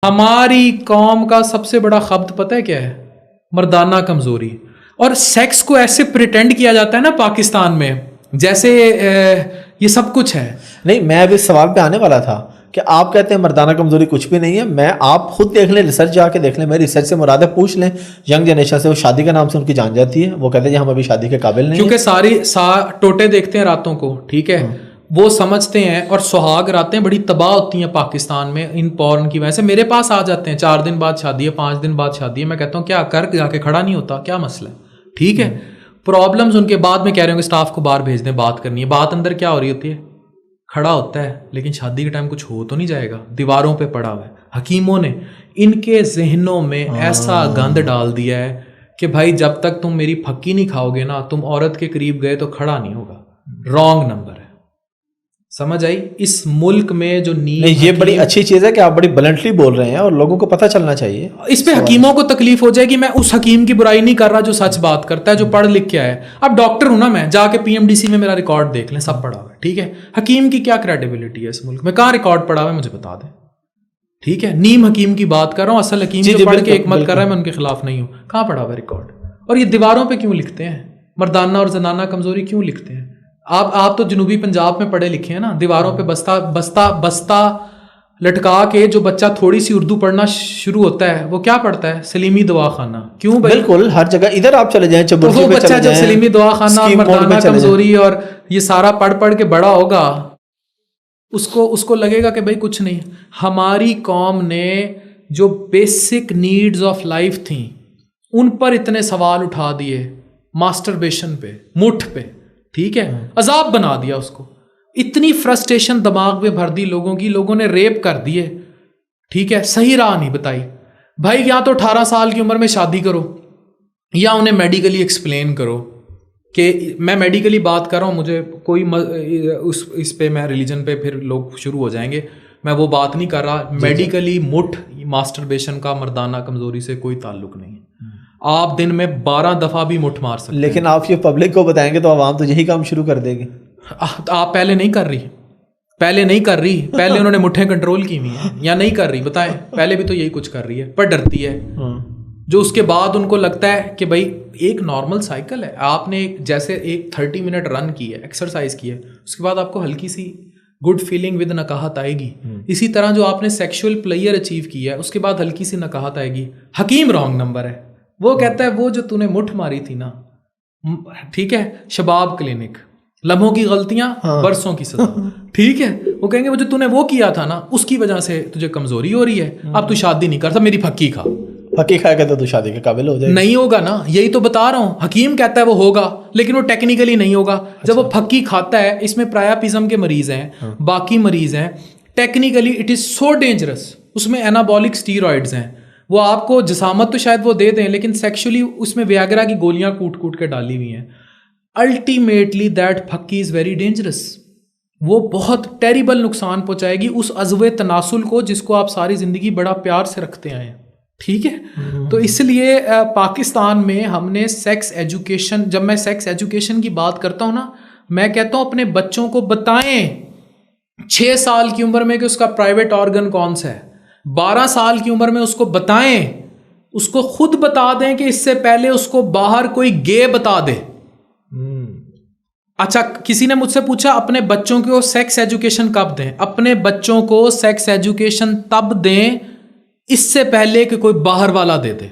हमारी कौम का सबसे बड़ा खब्त पता है क्या है? मर्दाना कमजोरी। और सेक्स को ऐसे प्रिटेंड किया जाता है ना पाकिस्तान में, जैसे ये सब कुछ है। नहीं, मैं अभी सवाल पे आने वाला था कि आप कहते हैं मर्दाना कमजोरी कुछ भी नहीं है। मैं आप खुद देख लें, रिसर्च जाके देख लें। मैं रिसर्च से मुराद है, पूछ लें यंग जनरेशन से, वो शादी के नाम से उनकी जान जाती है। वो कहते हैं हम अभी शादी के काबिल नहीं, क्योंकि टोटे देखते हैं रातों को, ठीक है। वो समझते हैं, और सुहाग रातें बड़ी तबाह होती हैं पाकिस्तान में इन पॉर्न की वजह से। मेरे पास आ जाते हैं 4 दिन बाद शादी है, 5 दिन बाद शादी है। मैं कहता हूँ क्या कर जाके खड़ा नहीं होता, क्या मसला है? ठीक है, प्रॉब्लम्स उनके बाद में कह रहे होंगे स्टाफ को बाहर भेज दें, बात करनी है। बात अंदर क्या हो रही होती है? खड़ा होता है, लेकिन शादी के टाइम कुछ हो तो नहीं जाएगा, दीवारों पे पड़ा हुआ है। हकीमों ने इनके जहनों में ऐसा गंद डाल दिया है कि भाई जब तक तुम मेरी फक्की नहीं खाओगे ना, तुम औरत के करीब गए तो खड़ा नहीं होगा। रॉन्ग नंबर है, समझ आई? इस मुल्क में जो नींद, ये बड़ी अच्छी चीज़ है कि आप बड़ी ब्लंटली बोल रहे हैं और लोगों को पता चलना चाहिए। इस पे हकीमों को तकलीफ हो जाएगी। मैं उस हकीम की बुराई नहीं कर रहा जो सच बात करता है, जो पढ़ लिख के आया है। अब डॉक्टर हूं ना मैं, जाके पीएमडीसी में मेरा रिकॉर्ड देख लें, सब पढ़ा हुआ है, ठीक है। हकीम की क्या क्रेडिबिलिटी है इस मुल्क में? कहाँ रिकॉर्ड पढ़ा हुआ है मुझे बता दें, ठीक है। नीम हकीम की बात कर रहा हूँ, असल हकीम जो पढ़ के एक मत कर रहा है, मैं उनके खिलाफ नहीं हूँ। कहाँ पढ़ा हुआ है रिकॉर्ड? और ये दीवारों पे क्यों लिखते हैं मर्दाना और जनाना कमजोरी क्यों लिखते हैं? आप तो जनूबी पंजाब में पढ़े लिखे हैं ना। दीवारों पे बस्ता लटका के जो बच्चा थोड़ी सी उर्दू पढ़ना शुरू होता है, वो क्या पढ़ता है? सलीमी दवाखाना। क्यों भाई? बिल्कुल, हर जगह इधर आप चले जाएं, तो वो बच्चा जब सलीमी दवाखाना और मर्दाना कमजोरी और ये सारा पढ़ के बड़ा होगा, उसको लगेगा कि भाई कुछ नहीं। हमारी कौम ने जो बेसिक नीड्स ऑफ लाइफ थी उन पर इतने सवाल उठा दिए, मास्टरबेशन पे, मुठ पे, ठीक है, अजाब बना दिया उसको। इतनी फ्रस्ट्रेशन दिमाग में भर दी लोगों की, लोगों ने रेप कर दिए, ठीक है। सही राह नहीं बताई भाई। या तो 18 साल की उम्र में शादी करो, या उन्हें मेडिकली एक्सप्लेन करो कि मैं मेडिकली बात कर रहा हूँ, मुझे कोई इस पे मैं रिलीजन पे फिर लोग शुरू हो जाएंगे, मैं वो बात नहीं कर रहा। मेडिकली मुठ मास्टरबेशन का मरदाना कमजोरी से कोई ताल्लुक नहीं है। आप दिन में 12 दफा भी मुठ मार सकते हैं। लेकिन आप ये पब्लिक को बताएंगे तो आवाम तो यही काम शुरू कर देगी। आप पहले नहीं कर रही, पहले उन्होंने मुठ्ठें कंट्रोल की हुई हैं, या नहीं कर रही? बताएं, पहले भी तो यही कुछ कर रही है, पर डरती है। जो उसके बाद उनको लगता है कि भाई एक नॉर्मल साइकिल है। आपने जैसे एक 30 मिनट रन की है, एक्सरसाइज की है, उसके बाद आपको हल्की सी गुड फीलिंग विद नकाहत आएगी। इसी तरह जो आपने सेक्सुअल प्लेयर अचीव किया है, उसके बाद हल्की सी नकाहत आएगी। हकीम रॉन्ग नंबर है। वो कहता है वो जो तूने मुठ मारी थी ना, ठीक है, शबाब क्लिनिक, लम्हों की गलतियां, बरसों की सजा, ठीक है। वो कहेंगे वो जो तूने वो किया था ना, उसकी वजह से तुझे कमजोरी हो रही है, अब तू शादी नहीं करता, मेरी फक्की खा। फक्की खाएगा तो तू शादी के काबिल हो जाएगा। नहीं होगा ना, यही तो बता रहा हूँ। हकीम कहता है वो होगा, लेकिन वो टेक्निकली नहीं होगा। जब वो फक्की खाता है, इसमें प्रायापिज्म के मरीज हैं, बाकी मरीज हैं, technically it is so dangerous. उसमें एनाबॉलिक स्टीरॉइड्स हैं, वो आपको जिसामत तो शायद वो दे दें, लेकिन सेक्सुअली उसमें वियाग्रा की गोलियां कूट के डाली हुई हैं। अल्टीमेटली दैट फक्की इज वेरी डेंजरस। वो बहुत टेरिबल नुकसान पहुंचाएगी उस अज़्वे तनासुल को जिसको आप सारी जिंदगी बड़ा प्यार से रखते आए हैं, ठीक है। तो इसलिए पाकिस्तान में हमने सेक्स एजुकेशन, जब मैं सेक्स एजुकेशन की बात करता हूं ना, मैं कहता हूं अपने बच्चों को बताएं 6 साल की उम्र में कि उसका प्राइवेट ऑर्गन कौन सा है। 12 साल की उम्र में उसको बताएं, उसको खुद बता दें कि इससे पहले उसको बाहर कोई गे बता दे। अच्छा, किसी ने मुझसे पूछा अपने बच्चों को सेक्स एजुकेशन कब दें? अपने बच्चों को सेक्स एजुकेशन तब दें इससे पहले कि कोई बाहर वाला दे दे।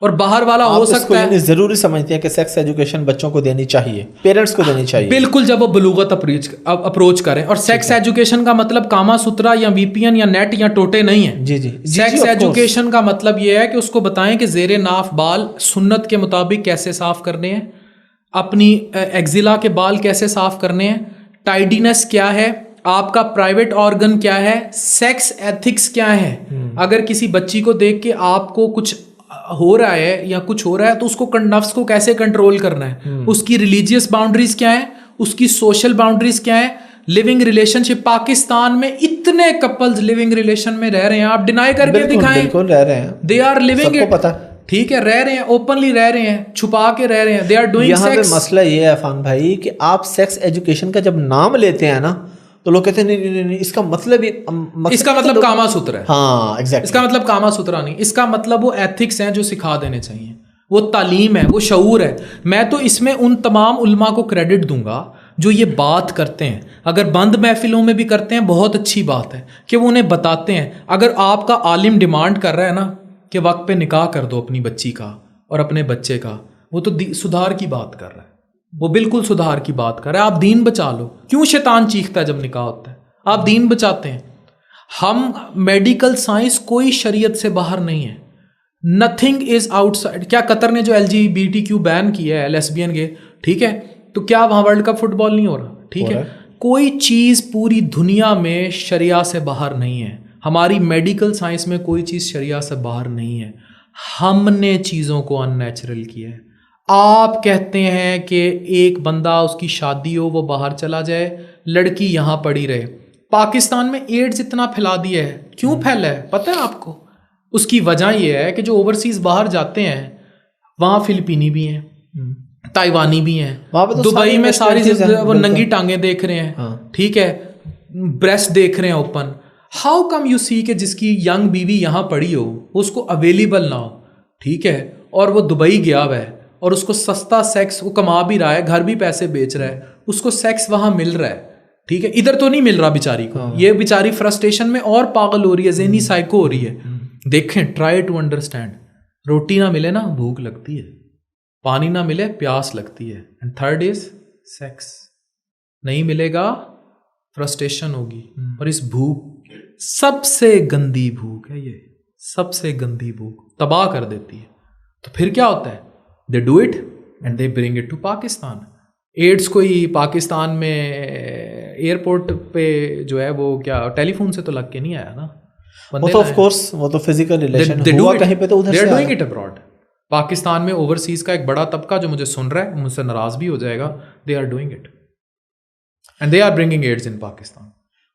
और बाहर वाला हो सकता है, जरूरी समझते हैं कि सेक्स एजुकेशन बच्चों को देनी चाहिए, पेरेंट्स को देनी चाहिए। बिल्कुल, जब वो बलूगत अप्रोच करें। और सेक्स एजुकेशन का मतलब कामा सूत्रा या वीपीएन या नेट या टोटे नहीं है। जी जी, सेक्स एजुकेशन का मतलब ये है कि उसको बताएं कि जेरे नाफ बाल सुन्नत के मुताबिक कैसे साफ करने हैं, अपनी एक्जिला के बाल कैसे साफ करने हैं, टाइडीनेस क्या है, आपका प्राइवेट ऑर्गन क्या है, सेक्स एथिक्स क्या है। अगर किसी बच्ची को देख के आपको कुछ हो रहा है या कुछ हो रहा है तो उसको नफ्स को कैसे कंट्रोल करना है, उसकी रिलीजियस बाउंड्रीज क्या है, उसकी सोशल बाउंड्रीज क्या है, लिविंग रिलेशनशिप। पाकिस्तान में इतने कपल्स लिविंग रिलेशन में रह रहे हैं, आप डिनाई करके दिखाएं, बिल्कुल रह रहे हैं, दे आर लिविंग इट, पता, ठीक है, रह रहे हैं, ओपनली रह रहे हैं, छुपा के रह रहे हैं, दे आर डूइंग सेक्स। यहाँ पे मसला ये है अफान भाई कि आप सेक्स एजुकेशन का जब नाम लेते हैं ना, तो लोग कहते हैं नहीं, इसका मतलब ही इसका मतलब कामा सूत्र है। हाँ एग्जैक्टली, इसका मतलब कामा सूत्रा नहीं, इसका मतलब वो एथिक्स हैं जो सिखा देने चाहिए, वो तालीम है, वो शऊर है। मैं तो इसमें उन तमाम उलमा को क्रेडिट दूंगा जो ये बात करते हैं। अगर बंद महफिलों में भी करते हैं, बहुत अच्छी बात है कि वो उन्हें बताते हैं। अगर आपका आलिम डिमांड कर रहा है ना कि वक्त पे निकाह कर दो अपनी बच्ची का और अपने बच्चे का, वो तो सुधार की बात कर रहा है, वो बिल्कुल सुधार की बात कर रहा है। आप दीन बचा लो। क्यों शैतान चीखता है जब निकाह होता है? आप दीन बचाते हैं। हम मेडिकल साइंस कोई शरीयत से बाहर नहीं है, नथिंग इज आउटसाइड। क्या कतर ने जो LGBTQ बैन किया है, लेस्बियन के, ठीक है, तो क्या वहां वर्ल्ड कप फुटबॉल नहीं हो रहा? ठीक है, कोई चीज पूरी दुनिया में शरिया से बाहर नहीं है। हमारी मेडिकल साइंस में कोई चीज शरिया से बाहर नहीं है। हमने चीजों को अननेचुरल किया है। आप कहते हैं कि एक बंदा, उसकी शादी हो, वो बाहर चला जाए, लड़की यहां पड़ी रहे। पाकिस्तान में एड्स इतना फैला दिया है, क्यों फैला है पता है आपको? उसकी वजह यह है कि जो ओवरसीज बाहर जाते हैं वहाँ फिलिपीनी भी हैं, ताइवानी भी हैं, तो दुबई में सारी वो नंगी टांगे देख रहे हैं, ठीक है, ब्रेस्ट देख रहे हैं open. How come you see कि जिसकी यंग बीवी यहाँ पड़ी हो, उसको अवेलेबल ना हो, ठीक है, और वो दुबई गया हुआ है और उसको सस्ता सेक्स, वो कमा भी रहा है, घर भी पैसे बेच रहा है, उसको सेक्स वहाँ मिल रहा है, ठीक है, इधर तो नहीं मिल रहा बेचारी को। ये बेचारी फ्रस्ट्रेशन में और पागल हो रही है, ज़हनी साइको हो रही है। देखें, ट्राई टू अंडरस्टैंड। रोटी ना मिले ना भूख लगती है, पानी ना मिले प्यास लगती है, एंड थर्ड इज सेक्स। नहीं मिलेगा फ्रस्ट्रेशन होगी। और इस भूख, सबसे गंदी भूख है ये, सबसे गंदी भूख, तबाह कर देती है। तो फिर क्या होता है? They do it and they bring it to Pakistan. Ads कोई पाकिस्तान में एयरपोर्ट पे जो है वो क्या टेलीफोन से तो लग के नहीं आया ना, वो तो ऑफ कोर्स, वो तो फिजिकल रिलेशन हुआ कहीं पे, तो उधर से डूइंग इट अब्रॉड। पाकिस्तान में ओवरसीज का एक बड़ा तबका जो मुझे सुन रहा है, मुझसे नाराज भी हो जाएगा, they are doing it and they are bringing ads in Pakistan.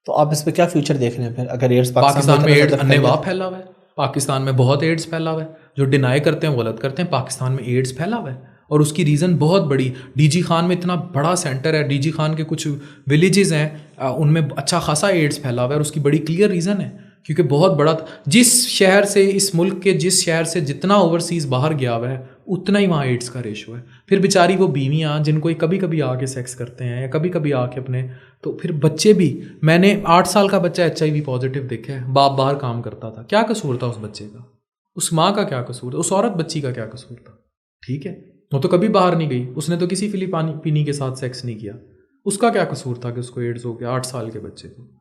तो आप इस पे क्या फ्यूचर देख रहे हैं फिर, अगर एड्स पाकिस्तान में एड्स अन्नेवाह फैला हुआ है, पाकिस्तान में बहुत एड्स फैला हुआ है। जो डिनाई करते हैं गलत करते हैं, पाकिस्तान में एड्स फैला हुआ है और उसकी रीज़न बहुत बड़ी। डीजी खान में इतना बड़ा सेंटर है, डीजी खान के कुछ विलेजेस हैं, उनमें अच्छा खासा एड्स फैला हुआ है और उसकी बड़ी क्लियर रीज़न है, क्योंकि बहुत बड़ा, जिस शहर से, इस मुल्क के जिस शहर से जितना ओवरसीज़ बाहर गया हुआ है, उतना ही वहाँ एड्स का रेशो है। फिर बेचारी वो बीवियाँ जिनको कभी कभी आके सेक्स करते हैं या कभी कभी आके अपने, तो फिर बच्चे भी, मैंने 8 साल का बच्चा HIV पॉजिटिव देखा है, बाप बाहर काम करता था, क्या कसूर था उस बच्चे का? उस माँ का क्या कसूर था? उस औरत बच्ची का क्या कसूर था? ठीक है, वो तो कभी बाहर नहीं गई, उसने तो किसी फिलिपानी के साथ सेक्स नहीं किया, उसका क्या कसूर था कि उसको एड्स हो गया 8 साल के बच्चे को?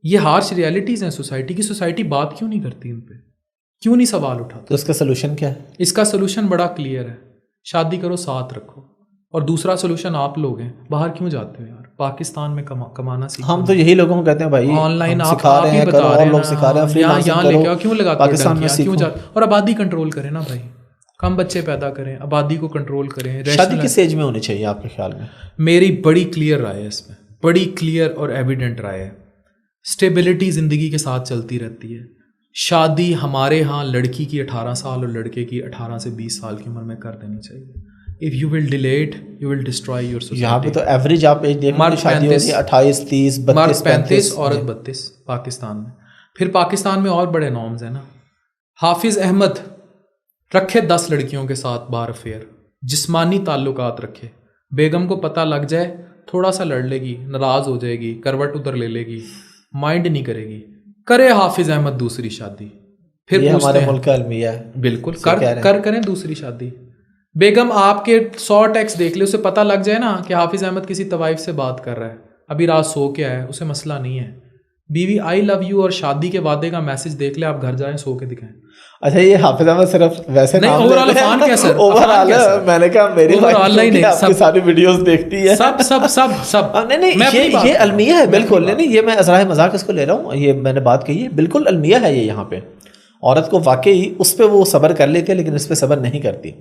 ये हार्श रियलिटीज़ हैं सोसाइटी की। सोसाइटी बात क्यों नहीं करती इन पे, क्यों नहीं सवाल उठाती? तो इसका सोल्यूशन क्या है? इसका सोल्यूशन बड़ा क्लियर है, शादी करो, साथ रखो। और दूसरा सोल्यूशन आप लोग हैं, बाहर क्यों जाते हो यार? पाकिस्तान में कमाना सीखो। हम तो यही लोगों को कहते हैं भाई, ऑनलाइन आप सिखा रहे हैं, करो, और लोग सिखा रहे हैं, यहाँ लेके आओ, क्यों लगाते पाकिस्तान में क्यों जाते? और आबादी कंट्रोल करें ना भाई, कम बच्चे पैदा करें, आबादी को कंट्रोल करें। शादी किस एज में होनी चाहिए आपके ख्याल में? मेरी बड़ी क्लियर राय है इसमें, बड़ी क्लियर और एविडेंट राय है। स्टेबिलिटी ज़िंदगी के साथ चलती रहती है। शादी हमारे यहाँ लड़की की 18 साल और लड़के की 18 से 20 साल की उम्र में कर देनी चाहिए। If you will delay it, you will destroy your society. यहाँ पे तो एवरेज आप एज देख लो, शादी होती है 28, 30, 32, 35, औरत 32 पाकिस्तान में। फिर पाकिस्तान में और बड़े नॉर्म्स हैं ना। हाफिज़ अहमद रखे 10 लड़कियों के साथ बार अफेयर, जिस्मानी ताल्लुकात रखे, बेगम को पता लग जाए थोड़ा सा लड़ लेगी, नाराज़ हो जाएगी, करवट उधर ले लेगी, माइंड नहीं करेगी। करे हाफिज अहमद दूसरी शादी, फिर ये हमारे मुल्क का अलमिया है। बिल्कुल करें दूसरी शादी। बेगम आपके 100 टेक्स्ट देख ले, उसे पता लग जाए ना कि हाफिज अहमद किसी तवाइफ से बात कर रहा है, अभी रात सो के आया है, उसे मसला नहीं है। बीवी आई लव यू और शादी के वादे का मैसेज देख ले, आप घर जाएं, सो के दिखाएं। अच्छा, ये हाफिज अहमद सिर्फ वैसे नहीं, ओवरऑल फैन कैसा? ओवरऑल मैंने कहा मेरी वाइफ नहीं, आपकी सारी वीडियोस देखती है, सब नहीं, ये अलमिया है बिल्कुल। नहीं, ये मैं अज़राए मजाक इसको ले रहा हूँ, ये मैंने बात कही है, बिल्कुल अलमिया है ये। यहाँ पे औरत को वाकई उस पर वो सब्र कर लेती है, लेकिन इस पर सब्र नहीं करती।